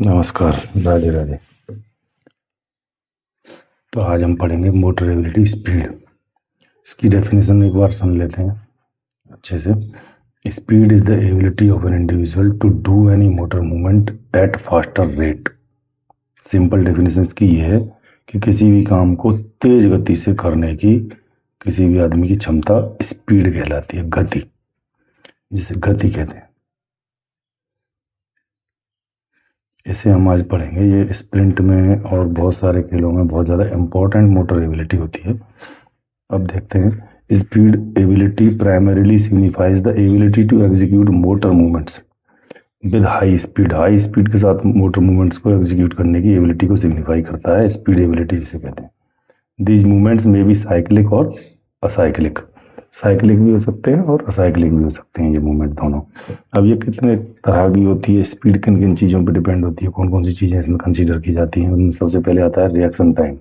नमस्कार, राधे राधे। तो आज हम पढ़ेंगे मोटर एबिलिटी स्पीड। इसकी डेफिनेशन एक बार सुन लेते हैं अच्छे से। Speed is the ability of an individual to do any motor movement at faster rate. Simple definition इसकी ये है कि किसी भी काम को तेज गति से करने की किसी भी आदमी की क्षमता स्पीड कहलाती है, गति, जिसे गति कहते हैं। इसे हम आज पढ़ेंगे। ये स्प्रिंट में और बहुत सारे खेलों में बहुत ज़्यादा इम्पोर्टेंट मोटर एबिलिटी होती है। अब देखते हैं। Speed ability primarily signifies the ability to execute motor movements with high speed. High speed के साथ मोटर मूवमेंट्स को एग्जीक्यूट करने की एबिलिटी को सिग्निफाई करता है स्पीड एबिलिटी जिसे कहते हैं। दीज मूवमेंट्स में भी साइक्लिक और असाइक्लिक। साइक्लिक भी हो सकते हैं और असाइक्लिक भी हो सकते हैं ये मूवमेंट दोनों। अब ये कितने तरह की होती है, स्पीड किन किन चीज़ों पर डिपेंड होती है, कौन कौन सी चीज़ें इसमें कंसीडर की जाती हैं। उनमें सबसे पहले आता है रिएक्शन टाइम,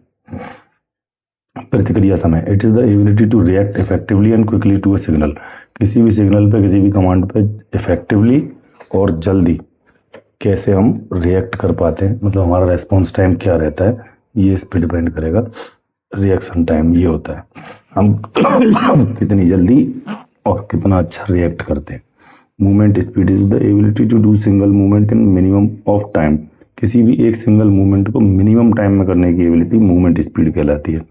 प्रतिक्रिया समय। It is the ability to react effectively and quickly to a signal. किसी भी सिग्नल पे, किसी भी कमांड पे इफेक्टिवली और जल्दी कैसे हम रिएक्ट कर पाते हैं, मतलब हमारा रेस्पॉन्स टाइम क्या रहता है, ये इस पर डिपेंड करेगा। रिएक्शन टाइम ये होता है हम कितनी जल्दी और कितना अच्छा रिएक्ट करते हैं। Movement speed is the ability to do single movement in minimum of time. किसी भी एक सिंगल मूवमेंट को मिनिमम टाइम में करने की एबिलिटी मूवमेंट स्पीड कहलाती है।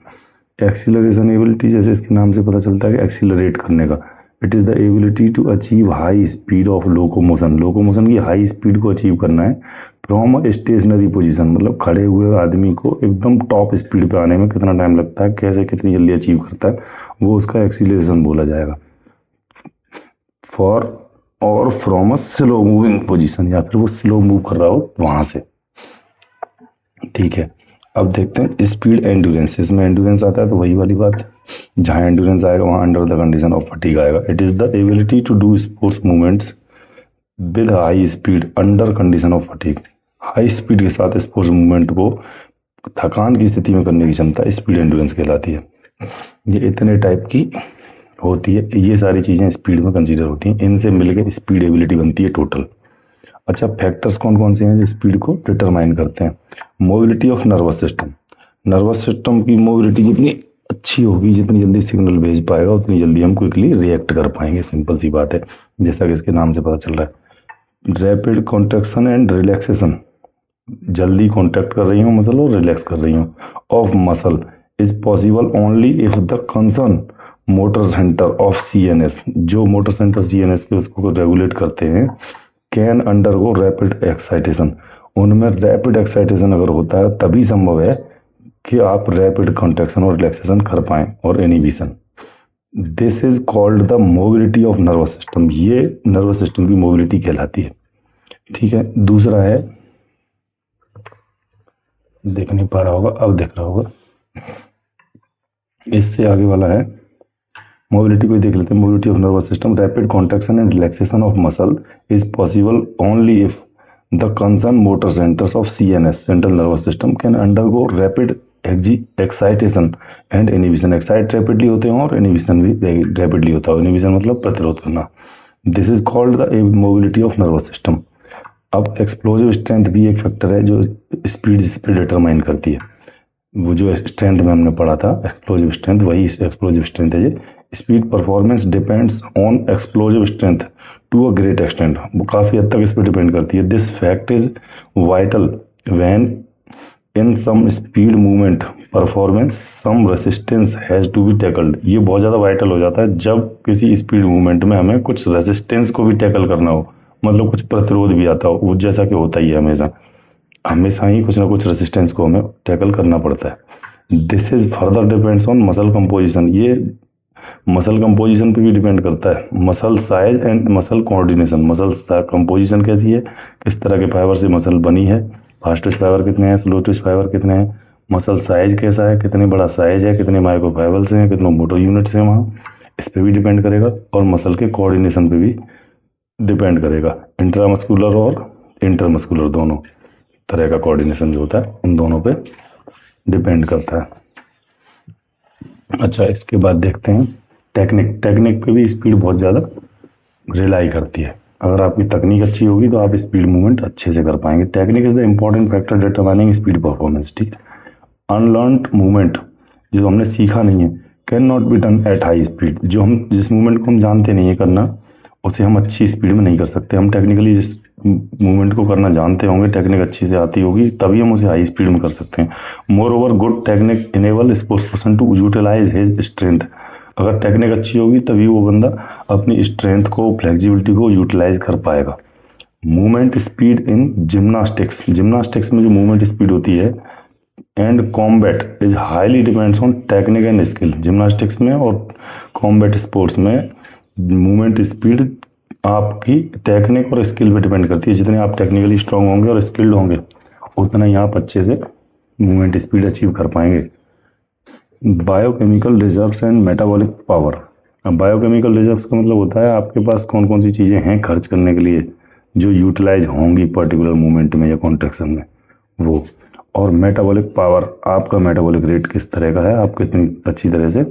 एक्सीलरेशन एबिलिटी, जैसे इसके नाम से पता चलता है कि एक्सीलरेट करने का। It is the ability to achieve high speed of locomotion. Locomotion की हाई स्पीड को अचीव करना है फ्रॉम अ स्टेशनरी पोजीशन, मतलब खड़े हुए आदमी को एकदम टॉप स्पीड पे आने में कितना टाइम लगता है, कैसे कितनी जल्दी अचीव करता है, वो उसका एक्सीलरेशन बोला जाएगा। फॉर और from a slow moving position, या फिर वो स्लो मूव कर रहा हो वहां से। ठीक है, अब देखते हैं स्पीड एंड्योरेंस। इसमें एंड्योरेंस आता है तो वही वाली बात है, जहाँ एंड्योरेंस आएगा वहाँ under the condition of fatigue आएगा। It is the ability to do sports movements with high speed under condition of fatigue. High speed के साथ स्पोर्ट्स मूवमेंट को थकान की स्थिति में करने की क्षमता स्पीड एंड्योरेंस कहलाती है। ये इतने टाइप की होती है, ये सारी चीज़ें स्पीड में कंसीडर होती हैं। इनसे मिलकर स्पीड एबिलिटी बनती है टोटल। अच्छा, फैक्टर्स कौन कौन से हैं जो स्पीड को डिटरमाइन करते हैं। Mobility of nervous system. Nervous system की मोबिलिटी जितनी अच्छी होगी, जितनी जल्दी सिग्नल भेज पाएगा, उतनी जल्दी हम क्विकली रिएक्ट कर पाएंगे। सिंपल सी बात है, जैसा कि इसके नाम से पता चल रहा है। रैपिड कॉन्ट्रैक्शन एंड रिलैक्सेशन, जल्दी कॉन्ट्रैक्ट कर रही हूँ मसल और रिलैक्स कर रही हूँ, of muscle is possible only if the concern motor centre of CNS, जो मोटर सेंटर CNS के उसको रेगुलेट करते हैं, कैन अंडरगो रैपिड एक्साइटेशन। उनमें रैपिड एक्साइटेशन अगर होता है तभी संभव है कि आप रैपिड कॉन्ट्रैक्शन और रिलैक्सेशन कर पाएं, और inhibition. This is called the mobility of nervous system. ये नर्वस सिस्टम की मोबिलिटी कहलाती है। ठीक है, दूसरा है, देख नहीं पा रहा होगा, अब देख रहा होगा, इससे आगे वाला है मोबिलिटी को देख लेते हैं। Mobility of nervous system, rapid contraction and relaxation of muscle is possible only if the concern motor centres of CNS, central nervous system, can undergo rapid excitation and inhibition. Excite rapidly होते हैं और inhibition भी rapidly होता है। Inhibition मतलब प्रतिरोध करना। This is called the mobility of nervous system. अब एक्सप्लोजिव स्ट्रेंथ भी एक फैक्टर है जो स्पीड डिटरमाइन करती है। वो जो स्ट्रेंथ में हमने पढ़ा था, एक्सप्लोजिव स्ट्रेंथ, वही एक्सप्लोजिव स्ट्रेंथ है ये। Speed performance depends on explosive strength to a great extent. वो काफ़ी हद तक इस पर डिपेंड करती है। This fact is vital when in some speed movement performance some resistance has to be tackled. ये बहुत ज़्यादा वाइटल हो जाता है जब किसी स्पीड मूवमेंट में हमें कुछ रेसिस्टेंस को भी टैकल करना हो, मतलब कुछ प्रतिरोध भी आता हो, वो जैसा कि होता ही है हमेशा हमेशा ही कुछ ना कुछ रेसिस्टेंस को हमें टैकल करना पड़ता है। This is further depends on muscle composition. ये मसल कंपोजिशन पे भी डिपेंड करता है। Muscle size and muscle coordination. Muscle composition कैसी है, किस तरह के फाइबर से मसल बनी है, फास्टेस्ट फाइबर कितने हैं, स्लोटेस्ट फाइबर कितने हैं, मसल साइज कैसा है, कितने बड़ा साइज है, कितने माइक्रोफाइबर्स हैं, कितने मोटर यूनिट्स हैं वहाँ, इस पर भी डिपेंड करेगा। और मसल के कोऑर्डिनेशन पे भी डिपेंड करेगा। इंट्रामस्कुलर और इंटरमस्कुलर दोनों तरह का कोऑर्डिनेशन जो होता है उन दोनों पे डिपेंड करता है। अच्छा, इसके बाद देखते हैं टेक्निक। टेक्निक पे भी स्पीड बहुत ज़्यादा रिलाई करती है। अगर आपकी तकनीक अच्छी होगी तो आप स्पीड मूवमेंट अच्छे से कर पाएंगे। Technique is the important factor determining speed performance, ठीक है। अनलर्नड मूवमेंट, जो हमने सीखा नहीं है, can not be done at high speed, जो हम जिस मूवमेंट को हम जानते नहीं है करना, उसे हम अच्छी स्पीड में नहीं कर सकते। हम टेक्निकली जिस मूवमेंट को करना जानते होंगे, टेक्निक अच्छी से आती होगी, तभी हम उसे हाई स्पीड में कर सकते हैं। Moreover good technique enable sports person to utilize his strength, अगर टेक्निक अच्छी होगी तभी वो बंदा अपनी स्ट्रेंथ को, फ्लेक्सिबिलिटी को यूटिलाइज कर पाएगा। Movement speed in gymnastics, gymnastics में जो मूवमेंट स्पीड होती है and combat is highly depends on technique and skill. Gymnastics में और कॉम्बैट स्पोर्ट्स में मूवमेंट स्पीड आपकी टेक्निक और स्किल पे डिपेंड करती है। जितने आप टेक्निकली स्ट्रांग होंगे और स्किल्ड होंगे, उतना ही आप अच्छे से मूवमेंट स्पीड अचीव कर पाएंगे। Biochemical reserves and metabolic power, अब बायोकेमिकल रिजर्व्स का मतलब होता है आपके पास कौन कौन सी चीज़ें हैं खर्च करने के लिए जो यूटिलाइज होंगी पर्टिकुलर मूवमेंट में या कॉन्ट्रैक्शन में, वो। और मेटाबॉलिक पावर, आपका मेटाबॉलिक रेट किस तरह का है, आप कितनी अच्छी तरह से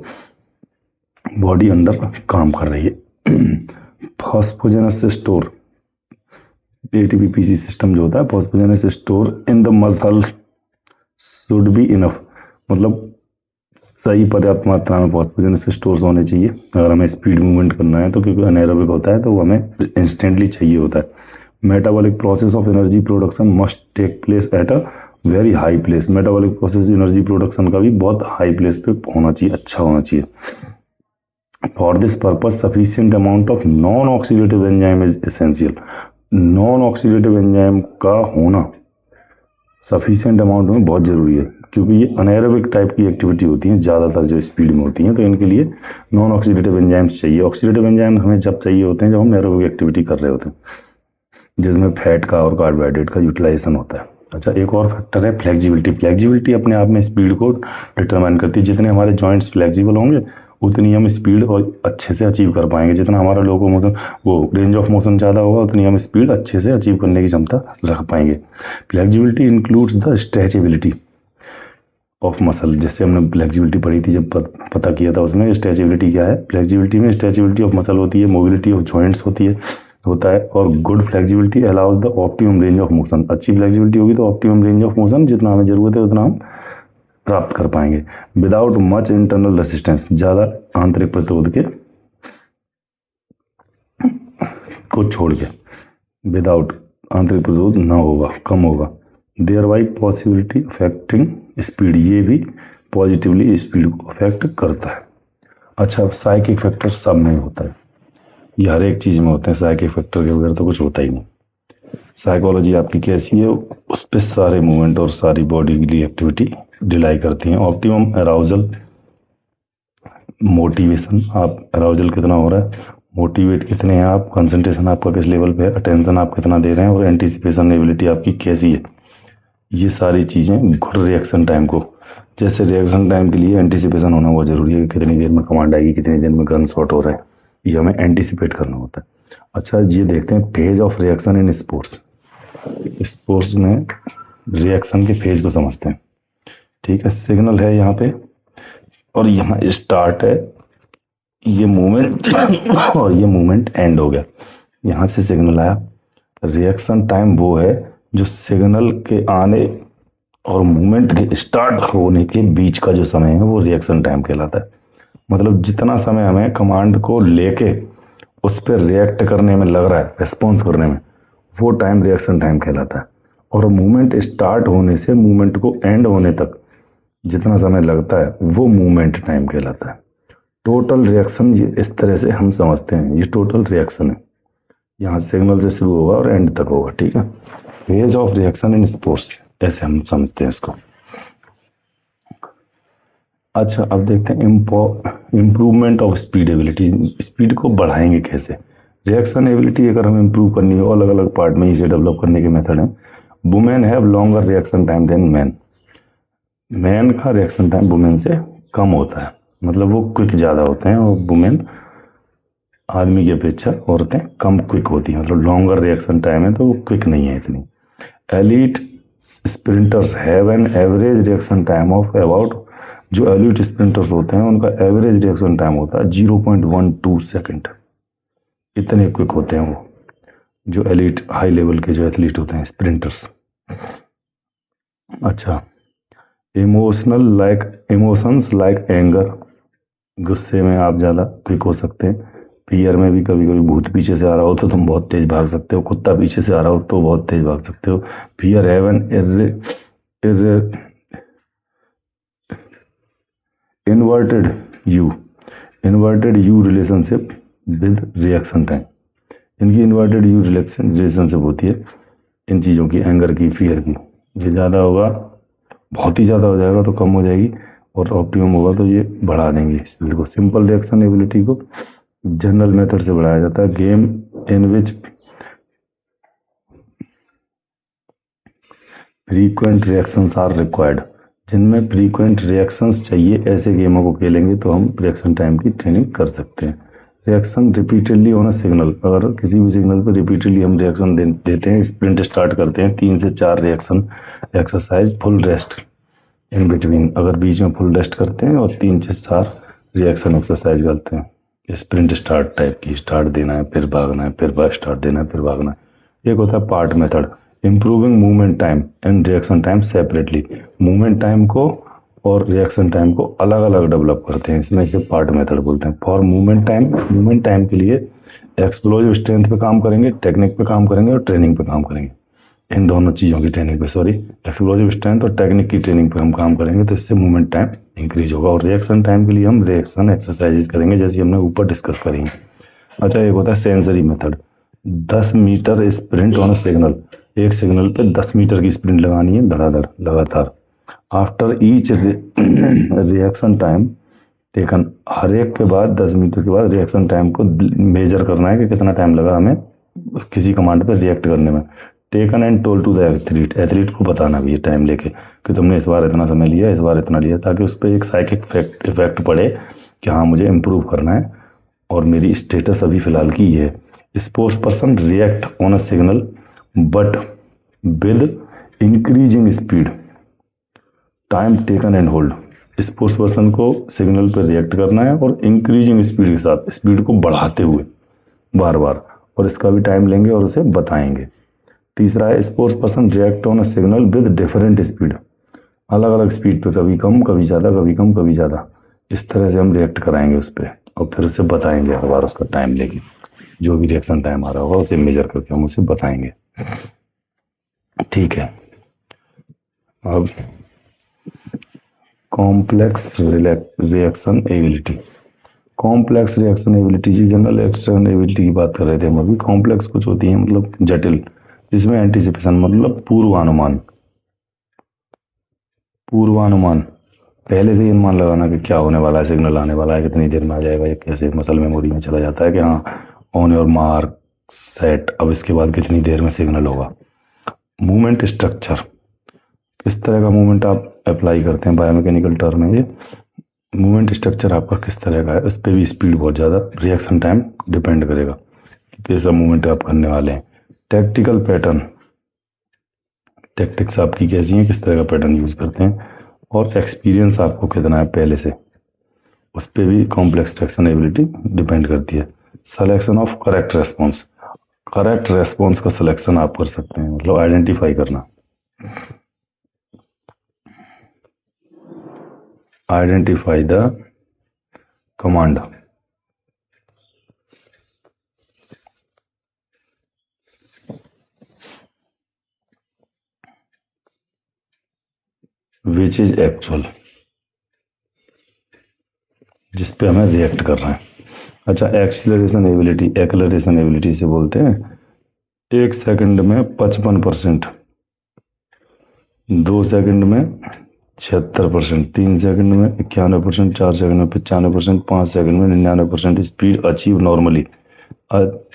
बॉडी अंडर काम कर रही है। फॉस्फोजेनस स्टोर, एटीपीसी सिस्टम जो होता है, phosphagens store in the muscle should be enough, मतलब सही पर्याप्त मात्रा में फॉस्फोजेनस स्टोर्स होने चाहिए अगर हमें स्पीड मूवमेंट करना है तो, क्योंकि अनएरोबिक होता है तो वो हमें इंस्टेंटली चाहिए होता है। Metabolic process of energy production must take place at a very high place, metabolic process energy production का भी बहुत हाई प्लेस पे होना चाहिए, अच्छा होना चाहिए। For this purpose sufficient amount of non oxidative enzyme is essential, non oxidative enzyme का होना सफिशिएंट अमाउंट में बहुत ज़रूरी है, क्योंकि ये अनएरोबिक टाइप की एक्टिविटी होती हैं ज़्यादातर जो स्पीड में होती हैं, तो इनके लिए नॉन ऑक्सीडेटिव एंजाइम्स चाहिए। ऑक्सीडेटिव एंजाइम हमें जब चाहिए होते हैं जब हम एरोबिक एक्टिविटी कर रहे होते हैं, जिसमें फैट का और कार्बोहाइड्रेट का यूटिलाइजेशन होता है। अच्छा, एक और फैक्टर है फ्लेक्सिबिलिटी। फ्लेक्सिबिलिटी अपने आप में स्पीड को डिटरमाइन करती है। जितने हमारे जॉइंट्स फ्लेक्सिबल होंगे उतनी हम स्पीड और अच्छे से अचीव कर पाएंगे। जितना हमारा लोकोमोशन वो रेंज ऑफ मोशन ज़्यादा होगा, उतनी हम स्पीड अच्छे से अचीव करने की क्षमता रख पाएंगे। Flexibility includes the stretchability of muscle, जैसे हमने फ्लेक्सिबिलिटी पढ़ी थी जब पता किया था, उसमें स्ट्रेचेबिलिटी क्या है। फ्लेक्सिबिलिटी में स्ट्रेचेबिलिटी ऑफ मसल होती है, मोबिलिटी ऑफ जॉइंट्स होता है, और good flexibility allows the optimum range of motion. अच्छी फ्लेक्सिबिलिटी होगी तो ऑप्टिमम रेंज ऑफ मोशन जितना हमें जरूरत है उतना हम प्राप्त कर पाएंगे विदाउट मच इंटरनल रेसिस्टेंस, ज़्यादा आंतरिक प्रतिरोध के को छोड़ के, विदाउट आंतरिक प्रतिरोध ना होगा, कम होगा। Thereby possibility affecting speed, ये भी पॉजिटिवली स्पीड को अफेक्ट करता है। अच्छा, अब साइकिक फैक्टर सब में होता है, ये हर एक चीज़ में होते हैं, साइकिक फैक्टर के बगैर तो कुछ होता ही नहीं। साइकोलॉजी आपकी कैसी है, उस पर सारे मूवमेंट और सारी बॉडी की एक्टिविटी डिलाई करती हैं। ऑप्टिमम अराउजल, मोटिवेशन, आप अराउजल कितना हो रहा है, मोटिवेट कितने हैं आप, कंसंट्रेशन आपका किस लेवल पे है, अटेंशन आप कितना दे रहे हैं, और एंटीसिपेशन एबिलिटी आपकी कैसी है। ये सारी चीज़ें गुड रिएक्शन टाइम को, जैसे रिएक्शन टाइम के लिए एंटीसिपेशन होना बहुत ज़रूरी है, कितनी देर में कमांड आएगी, कितनी देर में गन शॉट हो रहा है, ये हमें एंटीसिपेट करना होता है। अच्छा, ये देखते हैं phase of reaction in sports. Sports में रिएक्शन के फेज को समझते हैं, ठीक है। सिग्नल है यहाँ पे और यहाँ स्टार्ट है, ये मूवमेंट और ये मूवमेंट एंड हो गया, यहाँ से सिग्नल आया। रिएक्शन टाइम वो है जो सिग्नल के आने और मूवमेंट के स्टार्ट होने के बीच का जो समय है वो रिएक्शन टाइम कहलाता है। मतलब जितना समय हमें कमांड को लेके उस पर रिएक्ट करने में लग रहा है, रिस्पॉन्स करने में, वो टाइम रिएक्शन टाइम कहलाता है। और मूवमेंट स्टार्ट होने से मूवमेंट को एंड होने तक जितना समय लगता है वो मूवमेंट टाइम कहलाता है। टोटल रिएक्शन ये इस तरह से हम समझते हैं, ये टोटल रिएक्शन है, यहाँ सिग्नल से शुरू होगा और एंड तक होगा, ठीक है। Phase of reaction in sports, ऐसे हम समझते हैं इसको। अच्छा, अब देखते हैं improvement of speed ability. Speed को बढ़ाएंगे कैसे। रिएक्शन एबिलिटी अगर हमें इम्प्रूव करनी हो, अलग अलग पार्ट में इसे डेवलप करने के मेथड हैं। Women have longer reaction time than man, man का रिएक्शन टाइम वुमेन से कम होता है, मतलब वो क्विक ज़्यादा होते हैं, और वुमेन आदमी की अपेक्षा औरतें कम क्विक होती हैं, मतलब लॉन्गर रिएक्शन टाइम है तो वो क्विक नहीं है इतनी। Elite sprinters have an average reaction time of about, जो एलीट स्प्रिंटर्स होते हैं उनका एवरेज रिएक्शन टाइम होता है 0.12 सेकेंड, इतने क्विक होते हैं वो। जो एलीट हाई लेवल के जो एथलीट होते हैं, स्प्रिंटर्स। अच्छा, इमोशंस लाइक एंगर, गुस्से में आप ज़्यादा क्विक हो सकते हैं। फियर में भी कभी कभी भूत पीछे से आ रहा हो तो तुम बहुत तेज भाग सकते हो, कुत्ता पीछे से आ रहा हो तो बहुत तेज भाग सकते हो। Fear have an inverted you relationship with reaction time. इनकी इन्वर्टेड यू रिलेशनशिप होती है इन चीज़ों की, एंगर की, फियर की। ये ज़्यादा होगा, बहुत ही ज़्यादा हो जाएगा तो कम हो जाएगी, और ऑप्टिमम होगा तो ये बढ़ा देंगे स्पीड को। सिंपल रिएक्शन एबिलिटी को जनरल मेथड से बढ़ाया जाता है। Game in which frequent reactions are required, जिनमें फ्रीक्वेंट रिएक्शंस चाहिए, ऐसे गेमों को खेलेंगे तो हम रिएक्शन टाइम की ट्रेनिंग कर सकते हैं। Reaction repeatedly on a signal, अगर किसी भी सिग्नल पर रिपीटेडली हम रिएक्शन देते हैं, स्प्रिंट स्टार्ट करते हैं, 3 से 4 reaction exercise, full rest in between, अगर बीच में फुल रेस्ट करते हैं और 3 से 4 रिएक्शन एक्सरसाइज करते हैं। स्प्रिंट स्टार्ट टाइप की, स्टार्ट देना है फिर भागना है, फिर स्टार्ट देना है फिर भागना है। एक होता है part method, improving movement time and reaction time separately. Movement time को और रिएक्शन टाइम को अलग अलग डेवलप करते हैं, इसमें इसे पार्ट मेथड बोलते हैं। फॉर मूवमेंट टाइम के लिए एक्सप्लोजिव स्ट्रेंथ पे काम करेंगे, टेक्निक पे काम करेंगे और ट्रेनिंग पे काम करेंगे। इन दोनों चीज़ों की ट्रेनिंग पे, सॉरी, एक्सप्लोजिव स्ट्रेंथ और टेक्निक की ट्रेनिंग पे हम काम करेंगे, तो इससे मूवमेंट टाइम इंक्रीज होगा। और रिएक्शन टाइम के लिए हम रिएक्शन एक्सरसाइजेज करेंगे, जैसे हमने ऊपर डिस्कस करेंगे। अच्छा, एक होता है sensory method, 10 metre sprint on signal. एक सिग्नल पे 10 मीटर की स्प्रिंट लगानी है धड़ाधड़ लगातार। After each reaction time taken, हर एक के बाद 10 मीटर के बाद रिएक्शन टाइम को मेजर करना है कि कितना टाइम लगा हमें किसी कमांड पे रिएक्ट करने में। Taken and told to the athlete को बताना भी है टाइम लेके कि तुमने इस बार इतना समय लिया, इस बार इतना लिया, ताकि उस पर एक साइकिक इफेक्ट पड़े कि हाँ मुझे इम्प्रूव करना है और मेरी स्टेटस अभी फिलहाल की ये है। Sports person react on a signal but with increasing speed, time taken and hold. Sports person को सिग्नल पर रिएक्ट करना है और इंक्रीजिंग स्पीड के साथ, स्पीड को बढ़ाते हुए बार बार, और इसका भी टाइम लेंगे और उसे बताएंगे। तीसरा है sports person react on a signal with different speed, अलग अलग स्पीड पे, कभी कम कभी ज़्यादा, कभी कम कभी ज़्यादा, इस तरह से हम रिएक्ट कराएंगे उस पर और फिर उसे बताएंगे हर बार उसका टाइम लेके। जो भी रिएक्शन टाइम आ रहा होगा उसे मेजर करके हम उसे बताएंगे। ठीक है, अब complex reaction ability. Complex reaction ability जी, जनरल रिएक्शन एबिलिटी की बात कर रहे थे हम अभी। कॉम्प्लेक्स कुछ होती है मतलब जटिल, जिसमें एंटीसिपेशन मतलब पूर्वानुमान पहले से ही अनुमान लगाना कि क्या होने वाला है, सिग्नल आने वाला है, कितनी देर में आ जाएगा, ये कैसे मसल मेमोरी में चला जाता है कि हाँ ऑन योर मार्क सेट, अब इसके बाद कितनी देर में सिग्नल होगा। मूवमेंट स्ट्रक्चर, किस तरह का मूवमेंट आप अप्लाई करते हैं बायोमैकेनिकल टर्म में, ये मूवमेंट स्ट्रक्चर आपका किस तरह का है, उस पर भी स्पीड बहुत ज़्यादा, रिएक्शन टाइम डिपेंड करेगा कि कैसा मूवमेंट आप करने वाले हैं। टैक्टिकल पैटर्न, टैक्टिक्स आपकी कैसी हैं, किस तरह का पैटर्न यूज़ करते हैं, और एक्सपीरियंस आपको कितना है पहले से, उस पर भी कॉम्प्लेक्स रिएक्शन एबिलिटी डिपेंड करती है। सिलेक्शन ऑफ करेक्ट रेस्पॉन्स का सिलेक्शन आप कर सकते हैं, मतलब आइडेंटिफाई करना। Identify the command, which is actual, जिस पे हमें रिएक्ट कर रहे हैं। अच्छा, एक्सीलरेशन एबिलिटी से बोलते हैं 1 सेकंड में 55%, 2 सेकंड में 76%, 3 सेकंड में 91%, 4 सेकंड में 95%, 5 सेकंड में 99% स्पीड अचीव नॉर्मली।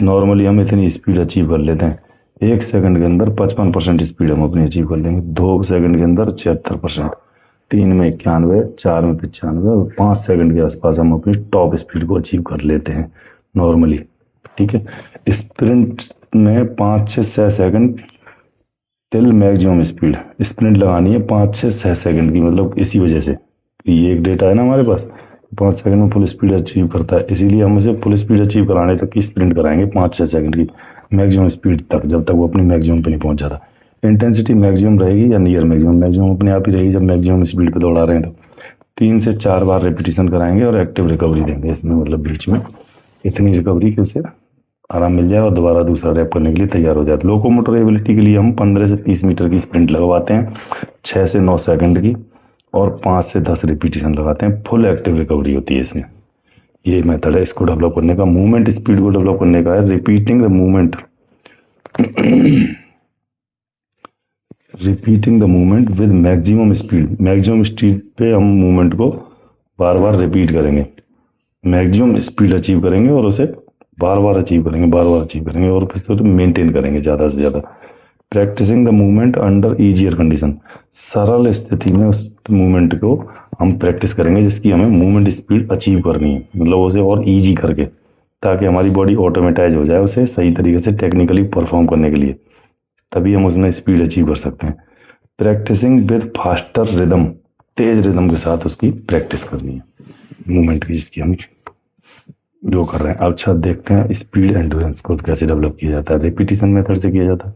नॉर्मली हम इतनी स्पीड अचीव कर लेते हैं, 1 सेकंड के अंदर 55% स्पीड हम अपनी अचीव कर लेंगे, 2 सेकंड के अंदर 76%, 3 में 91, 4 में 95 और 5 सेकंड के आसपास हम अपनी टॉप स्पीड को अचीव कर लेते हैं नॉर्मली। ठीक है, स्प्रिंट में 5 से 6 second till maximum speed, sprint लगानी है 5 से 6 सेकंड की, मतलब इसी वजह से ये एक डेटा है ना हमारे पास, 5 सेकंड में फुल स्पीड अचीव करता है, इसीलिए हम उसे फुल स्पीड अचीव कराने तक की स्प्रिंट कराएंगे 5-6 सेकंड की। मैक्सिमम स्पीड तक, जब तक वो अपनी मैक्सिमम पे नहीं पहुंच जाता। इंटेंसिटी मैक्सिमम रहेगी या नियर मैक्सिमम? मैक्सिमम अपने आप ही रहेगी जब मैक्सिमम स्पीड पे दौड़ा रहे हैं तो। 3 से 4 बार रिपीटिशन कराएंगे और एक्टिव रिकवरी देंगे इसमें, मतलब बीच में इतनी रिकवरी कि उसे आराम मिल जाए और दोबारा दूसरा रैप करने के लिए तैयार हो जाए। लोकोमोटर एबिलिटी के लिए हम 15 से 30 मीटर की स्प्रिंट लगवाते हैं 6 से 9 सेकंड की, और 5 से 10 रिपीटिशन लगाते हैं। फुल एक्टिव रिकवरी होती है इसमें। ये मेथड है इसको डेवलप करने का, मूवमेंट स्पीड को डेवलप करने का है। Repeating the movement repeating the movement with maximum speed. Maximum speed पे हम मूवमेंट को बार बार रिपीट करेंगे, मैक्सिमम स्पीड अचीव करेंगे और उसे बार बार अचीव करेंगे और फिर तो मेंटेन करेंगे ज़्यादा से ज़्यादा। Practising the movement under easier condition. सरल स्थिति में उस मूवमेंट को हम प्रैक्टिस करेंगे जिसकी हमें मूवमेंट स्पीड अचीव करनी है, मतलब उसे और ईजी करके, ताकि हमारी बॉडी ऑटोमेटाइज हो जाए उसे सही तरीके से टेक्निकली परफॉर्म करने के लिए, तभी हम उसमें स्पीड अचीव कर सकते हैं। Practising with faster rhythm. तेज रिदम के साथ उसकी प्रैक्टिस करनी है मूवमेंट की, जिसकी हम जो कर रहे हैं। अच्छा, देखते हैं स्पीड एंडोरेंस को कैसे डेवलप किया जाता है। रिपीटिशन मेथड से किया जाता है।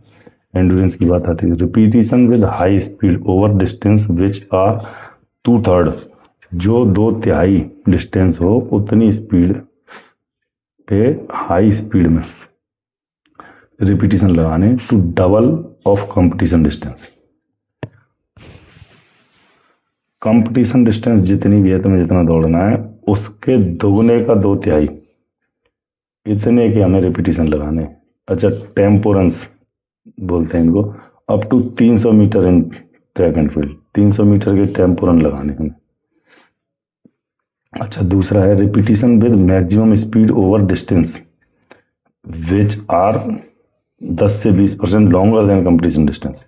एंडोरेंस की बात आती है। Repetition with high speed over distance which are 2/3। जो 2/3 डिस्टेंस हो उतनी स्पीड पे हाई स्पीड में रिपीटिशन लगाने to double of competition distance. Competition distance जितनी भी है, तुम्हें जितना दौड़ना है उसके दोगुने का 2/3 इतने के हमें रिपीटिशन लगाने। अच्छा, टेम्पोरेंस बोलते हैं इनको। Up to 300 metre in track and field. 300 metre के टेम्पोरन लगाने हमें। अच्छा, दूसरा है repetition with maximum speed over distance which are 10 से 20% longer than competition distance.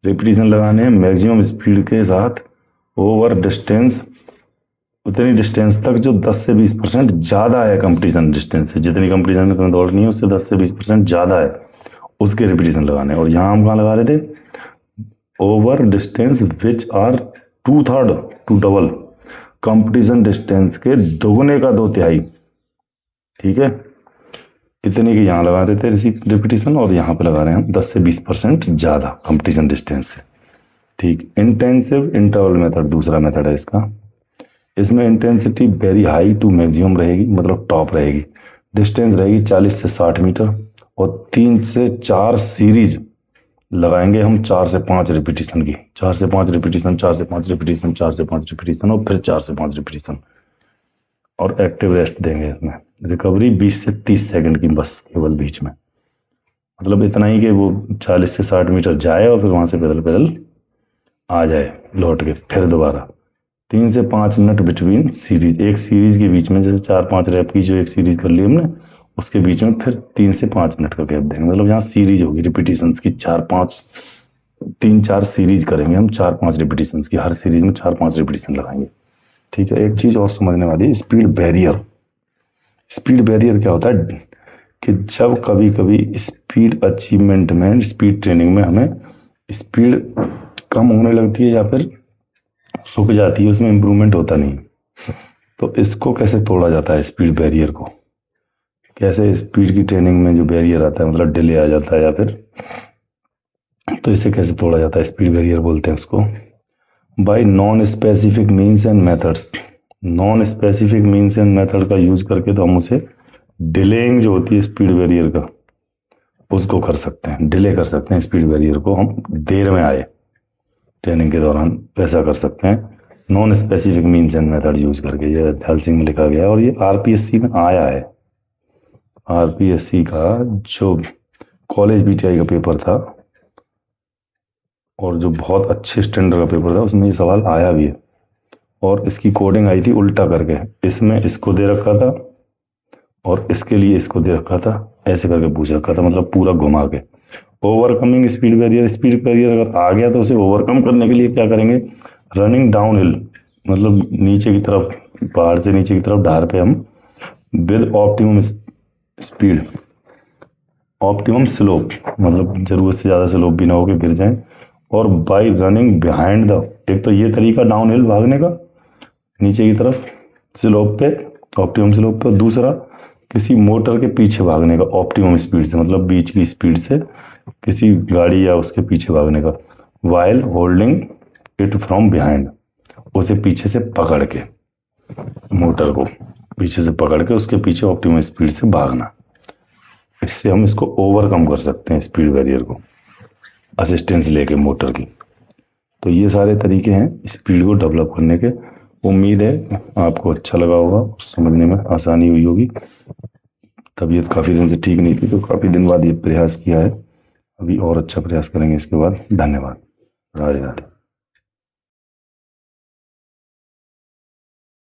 Repetition लगाने मैक्सिमम स्पीड के साथ ओवर डिस्टेंस, उतनी डिस्टेंस तक जो 10 से 20% ज़्यादा है कंपटीशन डिस्टेंस से। जितनी कंपटीशन में तुम्हें दौड़नी है उससे 10 से 20% ज़्यादा है, उसके रिपीटिशन लगाने। और यहाँ हम कहाँ लगा रहे थे? Over distance which are 2/3 to double competition distance के दोगुने का 2/3। ठीक है, इतने के यहाँ लगा रहे थे रिपीटिशन, और यहाँ पे लगा रहे हैं हम 10 से 20% ज़्यादा कंपटीशन डिस्टेंस से। ठीक, इंटेंसिव इंटरवल मेथड दूसरा मेथड है इसका। इसमें intensity very high to maximum रहेगी, मतलब टॉप रहेगी। डिस्टेंस रहेगी 40 से 60 मीटर, और 3 से 4 सीरीज लगाएंगे हम 4 से 5 रिपीटिशन की। 4 से 5 रिपीटिशन, 4 से 5 रिपीटिशन, 4 से 5 रिपीटिशन, और फिर 4 से 5 रिपीटिशन, और एक्टिव रेस्ट देंगे इसमें। रिकवरी 20 से 30 सेकंड की बस, केवल बीच में, मतलब इतना ही कि वो 40 से 60 मीटर जाए और फिर वहाँ से पैदल पैदल आ जाए लौट के। फिर दोबारा 3 से 5 मिनट बिटवीन सीरीज। एक सीरीज के बीच में, जैसे 4-5 रैप की जो एक सीरीज कर ली हमने, उसके बीच में फिर 3 से 5 मिनट का गैप देंगे। मतलब यहाँ सीरीज होगी रिपीटिशंस की 4-5, 3-4 सीरीज करेंगे हम 4-5 रिपीटिशंस की। हर सीरीज में 4-5 रिपीटिशन लगाएंगे। ठीक है, एक चीज़ और समझने वाली, स्पीड बैरियर। स्पीड बैरियर क्या होता है कि जब कभी कभी स्पीड अचीवमेंट में, स्पीड ट्रेनिंग में हमें स्पीड कम होने लगती है या फिर रुक जाती है, उसमें इम्प्रूवमेंट होता नहीं, तो इसको कैसे तोड़ा जाता है? स्पीड बैरियर को कैसे, स्पीड की ट्रेनिंग में जो बैरियर आता है, मतलब डिले आ जाता है या फिर, तो इसे कैसे तोड़ा जाता है? स्पीड बैरियर बोलते हैं उसको। Bye non specific means and methods. Non specific means and method का यूज करके तो हम उसे डिलेइंग जो होती है स्पीड बैरियर का, उसको कर सकते हैं, डिले कर सकते हैं स्पीड बैरियर को, हम देर में आए ट्रेनिंग के दौरान, वैसा कर सकते हैं non specific means and method use करके। ये हेल्सिंग में लिखा गया है और ये आरपीएससी में आया है। आरपीएससी का जो कॉलेज बीटीआई का पेपर था और जो बहुत अच्छे स्टैंडर्ड का पेपर था, उसमें ये सवाल आया भी है, और इसकी कोडिंग आई थी उल्टा करके। इसमें इसको दे रखा था और इसके लिए इसको दे रखा था, ऐसे करके पूछ रखा था, मतलब पूरा घुमा के। Overcoming speed barrier. Speed barrier अगर आ गया तो उसे ओवरकम करने के लिए क्या करेंगे? रनिंग डाउन हिल, मतलब नीचे की तरफ, पहाड़ से नीचे की तरफ ढार पे हम with optimum speed, optimum slope, मतलब जरूरत से ज़्यादा स्लोप भी ना हो के गिर जाएं, और बाय रनिंग बिहाइंड द। एक तो ये तरीका डाउन हिल भागने का नीचे की तरफ स्लोप पे, ऑप्टिमम स्लोप पे। दूसरा किसी मोटर के पीछे भागने का ऑप्टिमम स्पीड से, मतलब बीच की स्पीड से किसी गाड़ी या उसके पीछे भागने का, while holding it from behind, उसे पीछे से पकड़ के, मोटर को पीछे से पकड़ के उसके पीछे ऑप्टिमम स्पीड से भागना। इससे हम इसको ओवरकम कर सकते हैं, स्पीड बैरियर को असिस्टेंस लेके मोटर की। तो ये सारे तरीके हैं स्पीड को डेवलप करने के। उम्मीद है आपको अच्छा लगा होगा, समझने में आसानी हुई होगी। तबीयत काफ़ी दिन से ठीक नहीं थी, तो काफ़ी दिन बाद ये प्रयास किया है। अभी और अच्छा प्रयास करेंगे इसके बाद। धन्यवाद। राधे राधे।